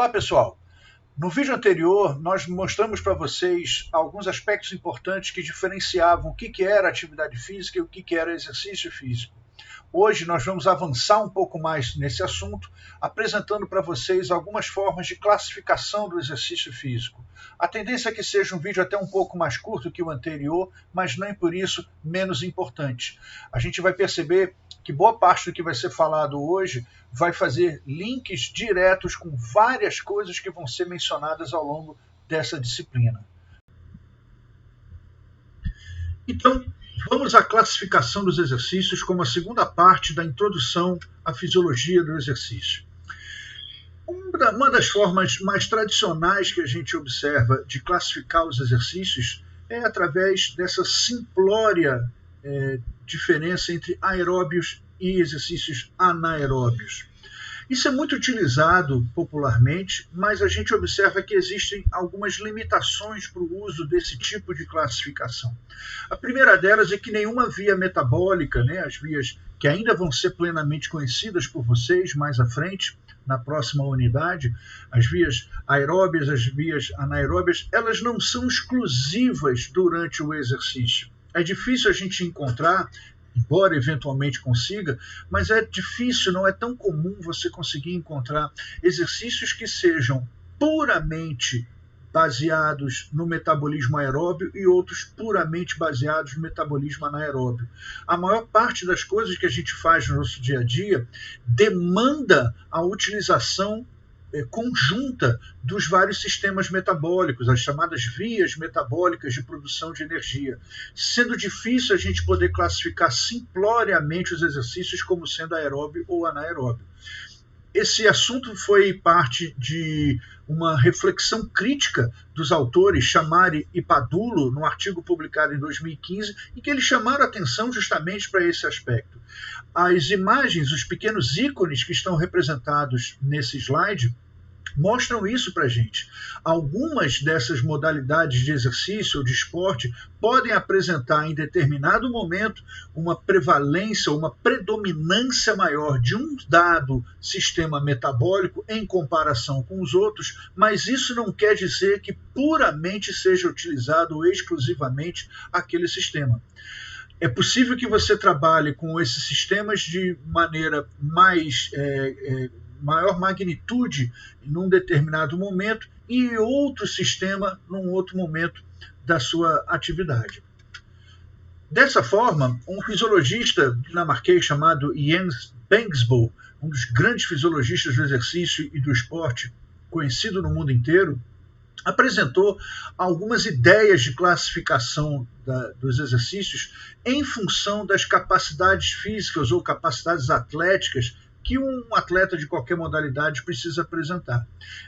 Olá, pessoal. No vídeo anterior, nós mostramos para vocês alguns aspectos importantes que diferenciavam o que era atividade física e o que era exercício físico. Hoje nós vamos avançar um pouco mais nesse assunto, apresentando para vocês algumas formas de classificação do exercício físico. A tendência é que seja um vídeo até um pouco mais curto que o anterior, mas nem por isso menos importante. A gente vai perceber que boa parte do que vai ser falado hoje vai fazer links diretos com várias coisas que vão ser mencionadas ao longo dessa disciplina. Então, vamos à classificação dos exercícios como a segunda parte da introdução à fisiologia do exercício. Uma das formas mais tradicionais que a gente observa de classificar os exercícios é através dessa simplória diferença entre aeróbios e exercícios anaeróbios. Isso é muito utilizado popularmente, mas a gente observa que existem algumas limitações para o uso desse tipo de classificação. A primeira delas é que nenhuma via metabólica, as vias que ainda vão ser plenamente conhecidas por vocês mais à frente, na próxima unidade, as vias aeróbias, as vias anaeróbias, elas não são exclusivas durante o exercício. É difícil a gente encontrar, embora eventualmente consiga, mas é difícil, não é tão comum você conseguir encontrar exercícios que sejam puramente baseados no metabolismo aeróbio e outros puramente baseados no metabolismo anaeróbio. A maior parte das coisas que a gente faz no nosso dia a dia demanda a utilização conjunta dos vários sistemas metabólicos, as chamadas vias metabólicas de produção de energia, sendo difícil a gente poder classificar simploriamente os exercícios como sendo aeróbio ou anaeróbio. Esse assunto foi parte de uma reflexão crítica dos autores Chamari e Padulo, num artigo publicado em 2015, em que eles chamaram atenção justamente para esse aspecto. As imagens, os pequenos ícones que estão representados nesse slide, mostram isso para a gente. Algumas dessas modalidades de exercício ou de esporte podem apresentar em determinado momento uma prevalência, uma predominância maior de um dado sistema metabólico em comparação com os outros, mas isso não quer dizer que puramente seja utilizado ou exclusivamente aquele sistema. É possível que você trabalhe com esses sistemas de maneira maior magnitude num determinado momento e outro sistema num outro momento da sua atividade. Dessa forma, um fisiologista dinamarquês chamado Jens Bangsbo, um dos grandes fisiologistas do exercício e do esporte, conhecido no mundo inteiro, apresentou algumas ideias de classificação dos exercícios em função das capacidades físicas ou capacidades atléticas que um atleta de qualquer modalidade precisa apresentar.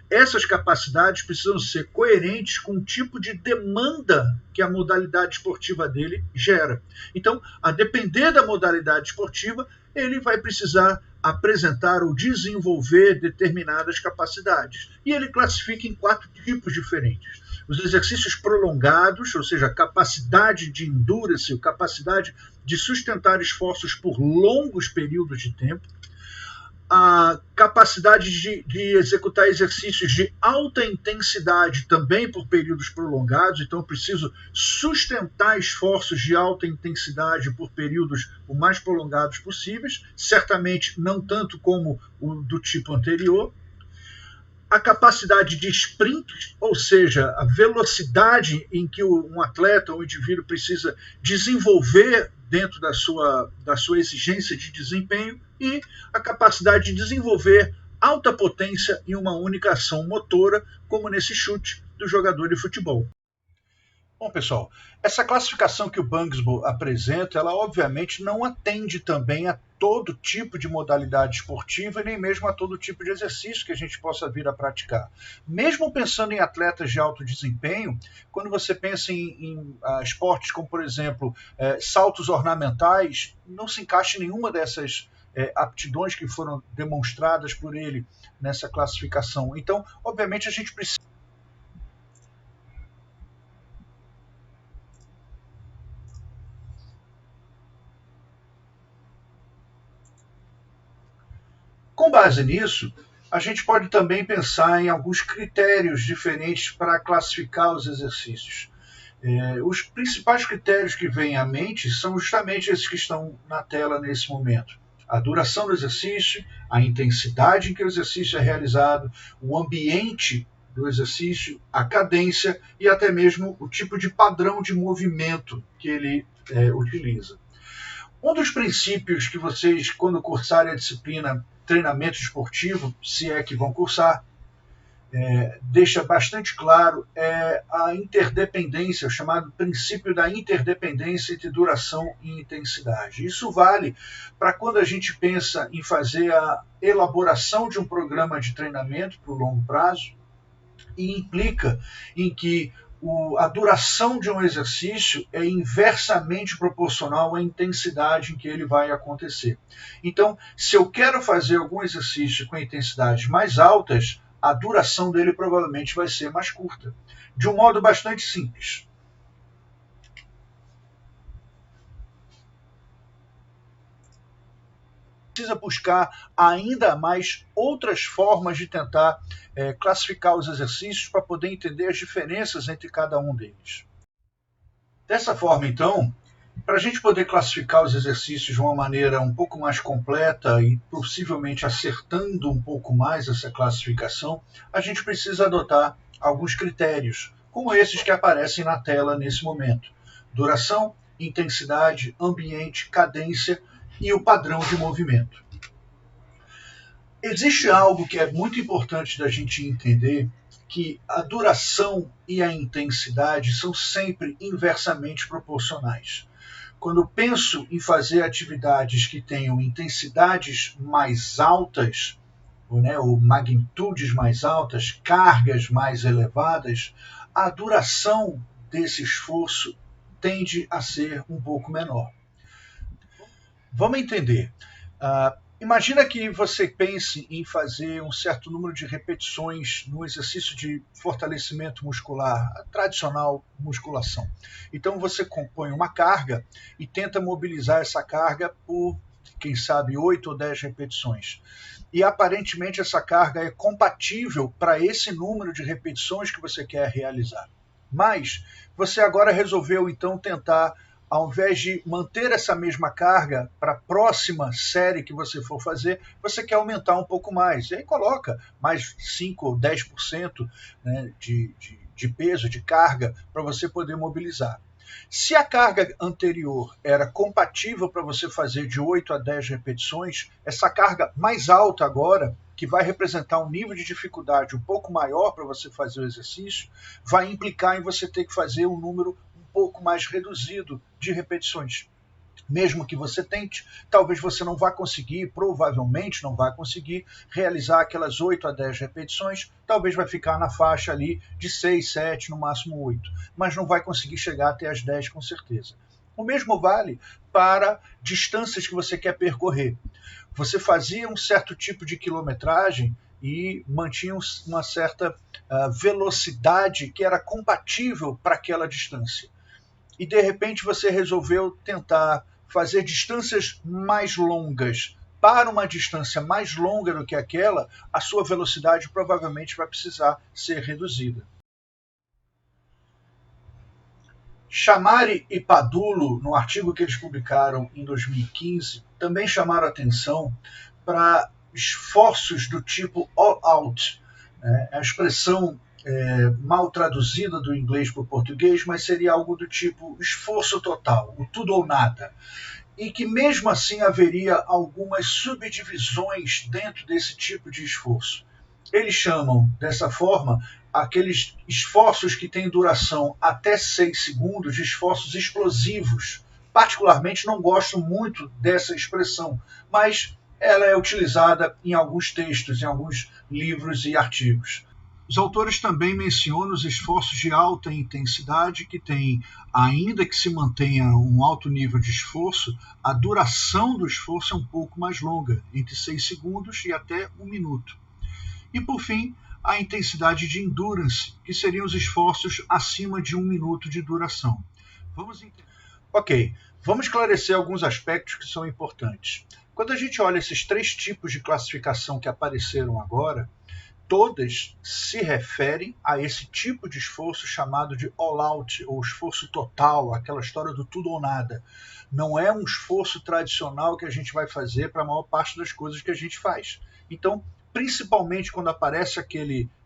Essas capacidades precisam ser coerentes com o tipo de demanda que a modalidade esportiva dele gera. Então, a depender da modalidade esportiva, ele vai precisar apresentar ou desenvolver determinadas capacidades. E ele classifica em 4 tipos diferentes. Os exercícios prolongados, ou seja, capacidade de endurance, capacidade de sustentar esforços por longos períodos de tempo, a capacidade de executar exercícios de alta intensidade também por períodos prolongados, então eu preciso sustentar esforços de alta intensidade por períodos o mais prolongados possíveis, certamente não tanto como o do tipo anterior. A capacidade de sprint, ou seja, a velocidade em que um atleta ou um indivíduo precisa desenvolver dentro da sua exigência de desempenho, e a capacidade de desenvolver alta potência em uma única ação motora, como nesse chute do jogador de futebol. Bom, pessoal, essa classificação que o Bangsbo apresenta, ela obviamente não atende também a todo tipo de modalidade esportiva e nem mesmo a todo tipo de exercício que a gente possa vir a praticar. Mesmo pensando em atletas de alto desempenho, quando você pensa em esportes como, por exemplo, saltos ornamentais, não se encaixa em nenhuma dessas aptidões que foram demonstradas por ele nessa classificação. Então, obviamente, a gente precisa. Com base nisso, a gente pode também pensar em alguns critérios diferentes para classificar os exercícios. Os principais critérios que vêm à mente são justamente esses que estão na tela nesse momento. A duração do exercício, a intensidade em que o exercício é realizado, o ambiente do exercício, a cadência e até mesmo o tipo de padrão de movimento que ele utiliza. Um dos princípios que vocês, quando cursarem a disciplina treinamento esportivo, se é que vão cursar, deixa bastante claro a interdependência, o chamado princípio da interdependência entre duração e intensidade. Isso vale para quando a gente pensa em fazer a elaboração de um programa de treinamento para o longo prazo, e implica em que a duração de um exercício é inversamente proporcional à intensidade em que ele vai acontecer. Então, se eu quero fazer algum exercício com intensidades mais altas, a duração dele provavelmente vai ser mais curta, de um modo bastante simples. Precisa buscar ainda mais outras formas de tentar classificar os exercícios para poder entender as diferenças entre cada um deles. Dessa forma, então, para a gente poder classificar os exercícios de uma maneira um pouco mais completa e possivelmente acertando um pouco mais essa classificação, a gente precisa adotar alguns critérios, como esses que aparecem na tela nesse momento: duração, intensidade, ambiente, cadência e o padrão de movimento. Existe algo que é muito importante da gente entender, que a duração e a intensidade são sempre inversamente proporcionais. Quando eu penso em fazer atividades que tenham intensidades mais altas, ou magnitudes mais altas, cargas mais elevadas, a duração desse esforço tende a ser um pouco menor. Vamos entender. Imagina que você pense em fazer um certo número de repetições no exercício de fortalecimento muscular, a tradicional musculação. Então você compõe uma carga e tenta mobilizar essa carga por, quem sabe, 8 ou 10 repetições. E aparentemente essa carga é compatível para esse número de repetições que você quer realizar. Mas você agora resolveu então tentar, ao invés de manter essa mesma carga para a próxima série que você for fazer, você quer aumentar um pouco mais. E aí coloca mais 5 ou 10%, né, de peso, de carga, para você poder mobilizar. Se a carga anterior era compatível para você fazer de 8 a 10 repetições, essa carga mais alta agora, que vai representar um nível de dificuldade um pouco maior para você fazer o exercício, vai implicar em você ter que fazer um número pouco mais reduzido de repetições. Mesmo que você tente, talvez você não vá conseguir, provavelmente não vai conseguir realizar aquelas 8 a 10 repetições, talvez vai ficar na faixa ali de 6, 7, no máximo 8, mas não vai conseguir chegar até as 10 com certeza. O mesmo vale para distâncias que você quer percorrer. Você fazia um certo tipo de quilometragem e mantinha uma certa velocidade que era compatível para aquela distância. E de repente você resolveu tentar fazer distâncias mais longas. Para uma distância mais longa do que aquela, a sua velocidade provavelmente vai precisar ser reduzida. Chamari e Padulo, no artigo que eles publicaram em 2015, também chamaram atenção para esforços do tipo all out. A expressão mal traduzida do inglês para o português, mas seria algo do tipo esforço total, o tudo ou nada. E que mesmo assim haveria algumas subdivisões dentro desse tipo de esforço. Eles chamam dessa forma aqueles esforços que têm duração até 6 segundos de esforços explosivos. Particularmente não gosto muito dessa expressão, mas ela é utilizada em alguns textos, em alguns livros e artigos. Os autores também mencionam os esforços de alta intensidade que têm, ainda que se mantenha um alto nível de esforço, a duração do esforço é um pouco mais longa, entre 6 segundos e até 1 minuto. E, por fim, a intensidade de endurance, que seriam os esforços acima de 1 minuto de duração. Ok, vamos esclarecer alguns aspectos que são importantes. Quando a gente olha esses 3 tipos de classificação que apareceram agora, todas se referem a esse tipo de esforço chamado de all-out, ou esforço total, aquela história do tudo ou nada. Não é um esforço tradicional que a gente vai fazer para a maior parte das coisas que a gente faz. Então, principalmente quando aparece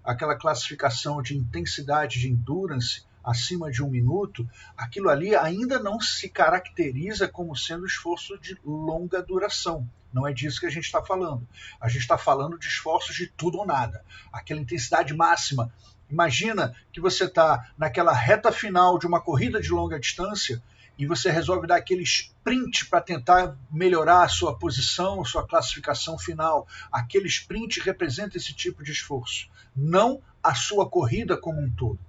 aquela classificação de intensidade de endurance acima de 1 minuto, aquilo ali ainda não se caracteriza como sendo esforço de longa duração. Não é disso que a gente está falando. A gente está falando de esforços de tudo ou nada. Aquela intensidade máxima. Imagina que você está naquela reta final de uma corrida de longa distância e você resolve dar aquele sprint para tentar melhorar a sua posição, a sua classificação final. Aquele sprint representa esse tipo de esforço, não a sua corrida como um todo.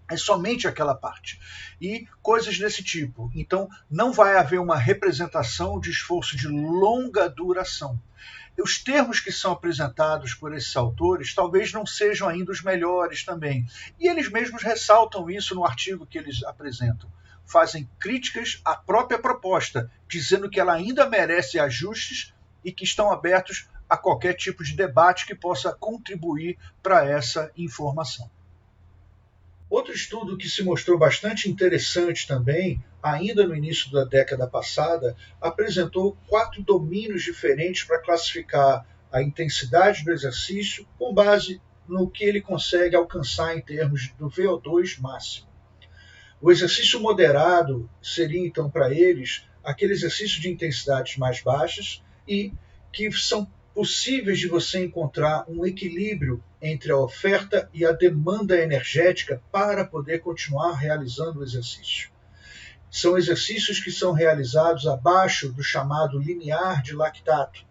É somente aquela parte. E coisas desse tipo. Então, não vai haver uma representação de esforço de longa duração. Os termos que são apresentados por esses autores talvez não sejam ainda os melhores também. E eles mesmos ressaltam isso no artigo que eles apresentam. Fazem críticas à própria proposta, dizendo que ela ainda merece ajustes e que estão abertos a qualquer tipo de debate que possa contribuir para essa informação. Outro estudo que se mostrou bastante interessante também, ainda no início da década passada, apresentou 4 domínios diferentes para classificar a intensidade do exercício com base no que ele consegue alcançar em termos do VO2 máximo. O exercício moderado seria, então, para eles, aquele exercício de intensidades mais baixas e que são possíveis de você encontrar um equilíbrio entre a oferta e a demanda energética para poder continuar realizando o exercício. São exercícios que são realizados abaixo do chamado limiar de lactato,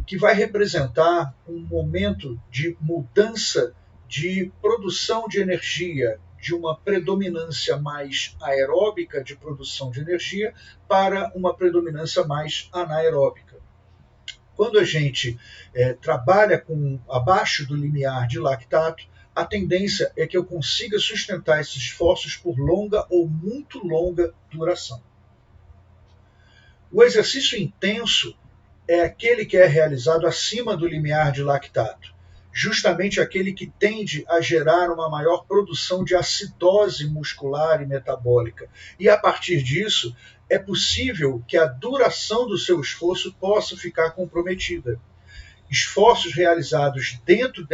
que vai representar um momento de mudança de produção de energia, de uma predominância mais aeróbica de produção de energia para uma predominância mais anaeróbica. Quando a gente trabalha com abaixo do limiar de lactato, a tendência é que eu consiga sustentar esses esforços por longa ou muito longa duração. O exercício intenso é aquele que é realizado acima do limiar de lactato, justamente aquele que tende a gerar uma maior produção de acidose muscular e metabólica. E a partir disso, é possível que a duração do seu esforço possa ficar comprometida. Esforços realizados dentro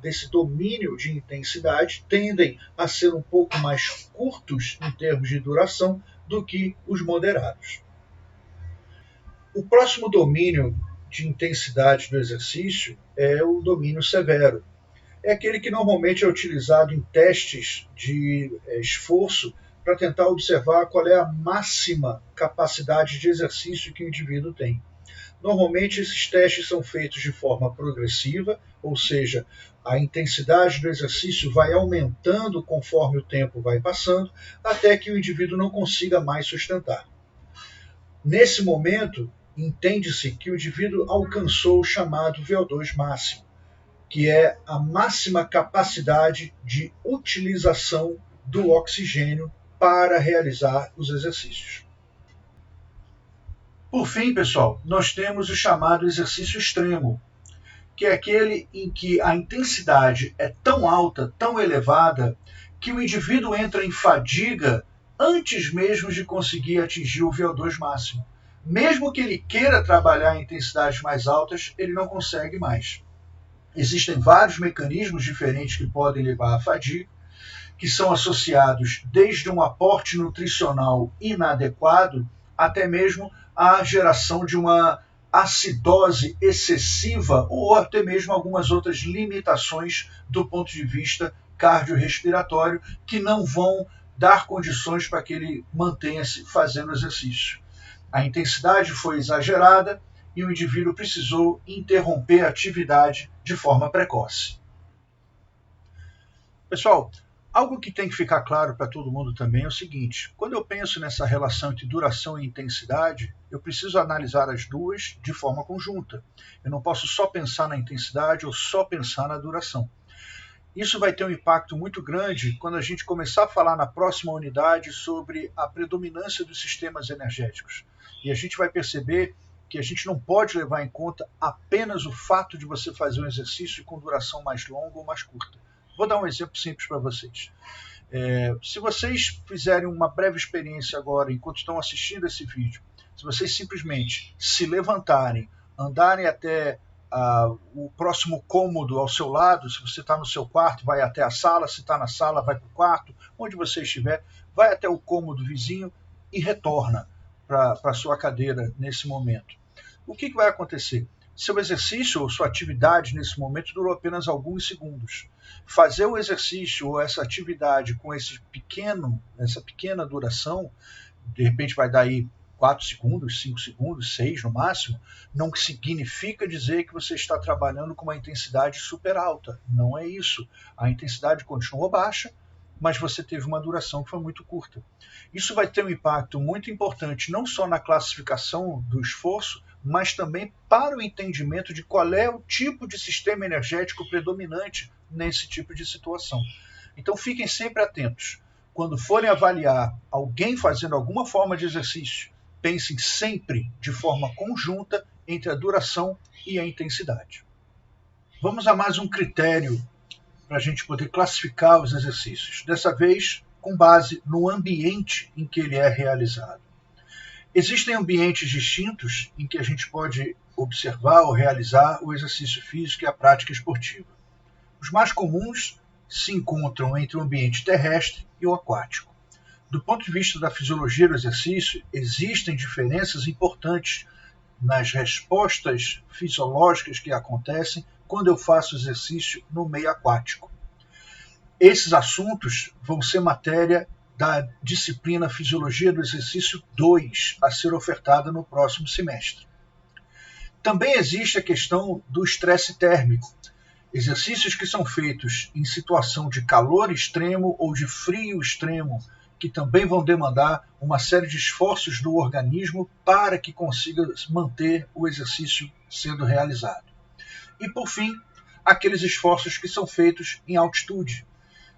desse domínio de intensidade tendem a ser um pouco mais curtos em termos de duração do que os moderados. O próximo domínio de intensidade do exercício é o domínio severo. É aquele que normalmente é utilizado em testes de esforço para tentar observar qual é a máxima capacidade de exercício que o indivíduo tem. Normalmente esses testes são feitos de forma progressiva, ou seja, a intensidade do exercício vai aumentando conforme o tempo vai passando, até que o indivíduo não consiga mais sustentar. Nesse momento, entende-se que o indivíduo alcançou o chamado VO2 máximo, que é a máxima capacidade de utilização do oxigênio para realizar os exercícios. Por fim, pessoal, nós temos o chamado exercício extremo, que é aquele em que a intensidade é tão alta, tão elevada, que o indivíduo entra em fadiga antes mesmo de conseguir atingir o VO2 máximo. Mesmo que ele queira trabalhar em intensidades mais altas, ele não consegue mais. Existem vários mecanismos diferentes que podem levar à fadiga, que são associados desde um aporte nutricional inadequado até mesmo a geração de uma acidose excessiva ou até mesmo algumas outras limitações do ponto de vista cardiorrespiratório que não vão dar condições para que ele mantenha-se fazendo exercício. A intensidade foi exagerada e o indivíduo precisou interromper a atividade de forma precoce. Pessoal, algo que tem que ficar claro para todo mundo também é o seguinte: quando eu penso nessa relação entre duração e intensidade, eu preciso analisar as duas de forma conjunta. Eu não posso só pensar na intensidade ou só pensar na duração. Isso vai ter um impacto muito grande quando a gente começar a falar na próxima unidade sobre a predominância dos sistemas energéticos. E a gente vai perceber que a gente não pode levar em conta apenas o fato de você fazer um exercício com duração mais longa ou mais curta. Vou dar um exemplo simples para vocês. Se vocês fizerem uma breve experiência agora, enquanto estão assistindo esse vídeo, se vocês simplesmente se levantarem, andarem até o próximo cômodo ao seu lado, se você está no seu quarto, vai até a sala, se está na sala, vai para o quarto, onde você estiver, vai até o cômodo vizinho e retorna para a sua cadeira nesse momento. O que vai acontecer? Seu exercício ou sua atividade nesse momento durou apenas alguns segundos. Fazer o exercício ou essa atividade com essa pequena duração, de repente vai dar aí 4 segundos, 5 segundos, 6 no máximo, não significa dizer que você está trabalhando com uma intensidade super alta. Não é isso. A intensidade continuou baixa, mas você teve uma duração que foi muito curta. Isso vai ter um impacto muito importante, não só na classificação do esforço, mas também para o entendimento de qual é o tipo de sistema energético predominante nesse tipo de situação. Então fiquem sempre atentos. Quando forem avaliar alguém fazendo alguma forma de exercício, pensem sempre de forma conjunta entre a duração e a intensidade. Vamos a mais um critério para a gente poder classificar os exercícios, dessa vez com base no ambiente em que ele é realizado. Existem ambientes distintos em que a gente pode observar ou realizar o exercício físico e a prática esportiva. Os mais comuns se encontram entre o ambiente terrestre e o aquático. Do ponto de vista da fisiologia do exercício, existem diferenças importantes nas respostas fisiológicas que acontecem quando eu faço exercício no meio aquático. Esses assuntos vão ser matéria da disciplina Fisiologia do Exercício 2, a ser ofertada no próximo semestre. Também existe a questão do estresse térmico. Exercícios que são feitos em situação de calor extremo ou de frio extremo, que também vão demandar uma série de esforços do organismo para que consiga manter o exercício sendo realizado. E, por fim, aqueles esforços que são feitos em altitude,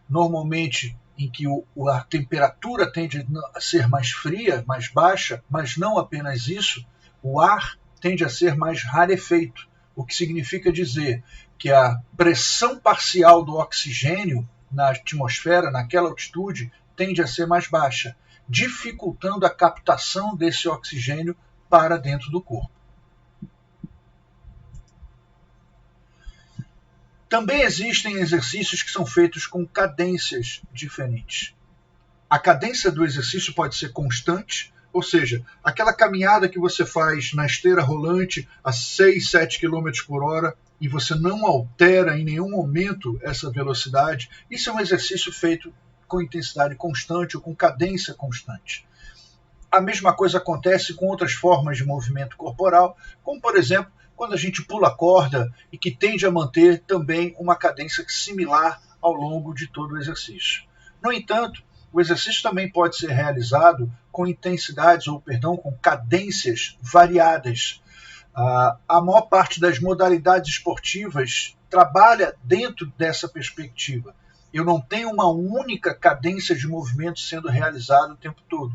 normalmente em que a temperatura tende a ser mais fria, mais baixa, mas não apenas isso, o ar tende a ser mais rarefeito, o que significa dizer que a pressão parcial do oxigênio na atmosfera, naquela altitude, tende a ser mais baixa, dificultando a captação desse oxigênio para dentro do corpo. Também existem exercícios que são feitos com cadências diferentes. A cadência do exercício pode ser constante, ou seja, aquela caminhada que você faz na esteira rolante a 6, 7 km por hora e você não altera em nenhum momento essa velocidade, isso é um exercício feito com intensidade constante ou com cadência constante. A mesma coisa acontece com outras formas de movimento corporal, como, por exemplo, quando a gente pula a corda e que tende a manter também uma cadência similar ao longo de todo o exercício. No entanto, o exercício também pode ser realizado com com cadências variadas. A maior parte das modalidades esportivas trabalha dentro dessa perspectiva. Eu não tenho uma única cadência de movimento sendo realizada o tempo todo.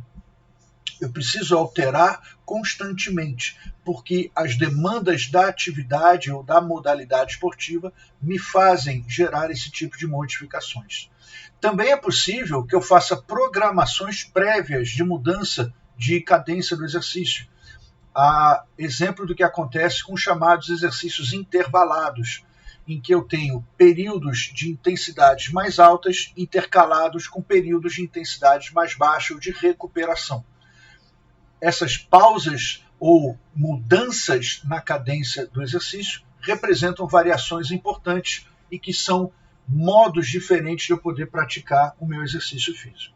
Eu preciso alterar constantemente, porque as demandas da atividade ou da modalidade esportiva me fazem gerar esse tipo de modificações. Também é possível que eu faça programações prévias de mudança de cadência do exercício. Há exemplo do que acontece com os chamados exercícios intervalados, em que eu tenho períodos de intensidades mais altas intercalados com períodos de intensidades mais baixas ou de recuperação. Essas pausas ou mudanças na cadência do exercício representam variações importantes e que são modos diferentes de eu poder praticar o meu exercício físico.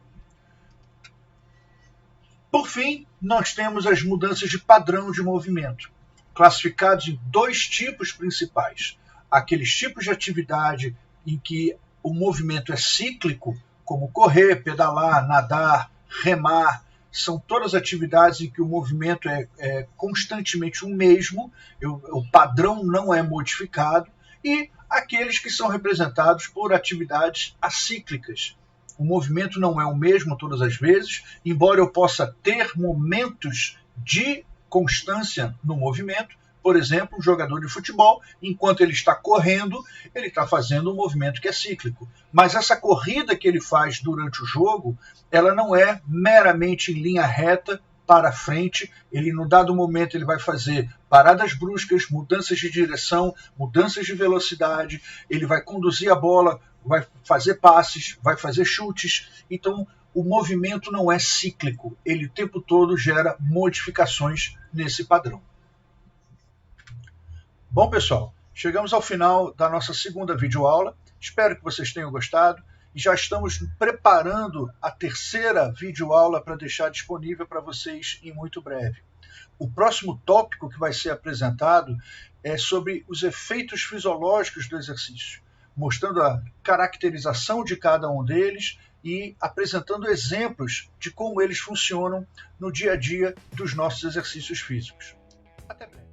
Por fim, nós temos as mudanças de padrão de movimento, classificados em 2 tipos principais. Aqueles tipos de atividade em que o movimento é cíclico, como correr, pedalar, nadar, remar, são todas atividades em que o movimento é constantemente o mesmo, o padrão não é modificado, e aqueles que são representados por atividades acíclicas. O movimento não é o mesmo todas as vezes, embora eu possa ter momentos de constância no movimento. Por exemplo, um jogador de futebol, enquanto ele está correndo, ele está fazendo um movimento que é cíclico. Mas essa corrida que ele faz durante o jogo, ela não é meramente em linha reta para frente. Ele, no dado momento, ele vai fazer paradas bruscas, mudanças de direção, mudanças de velocidade, ele vai conduzir a bola, vai fazer passes, vai fazer chutes. Então, o movimento não é cíclico, ele o tempo todo gera modificações nesse padrão. Bom, pessoal, chegamos ao final da nossa segunda videoaula. Espero que vocês tenham gostado e já estamos preparando a terceira videoaula para deixar disponível para vocês em muito breve. O próximo tópico que vai ser apresentado é sobre os efeitos fisiológicos do exercício, mostrando a caracterização de cada um deles e apresentando exemplos de como eles funcionam no dia a dia dos nossos exercícios físicos. Até breve.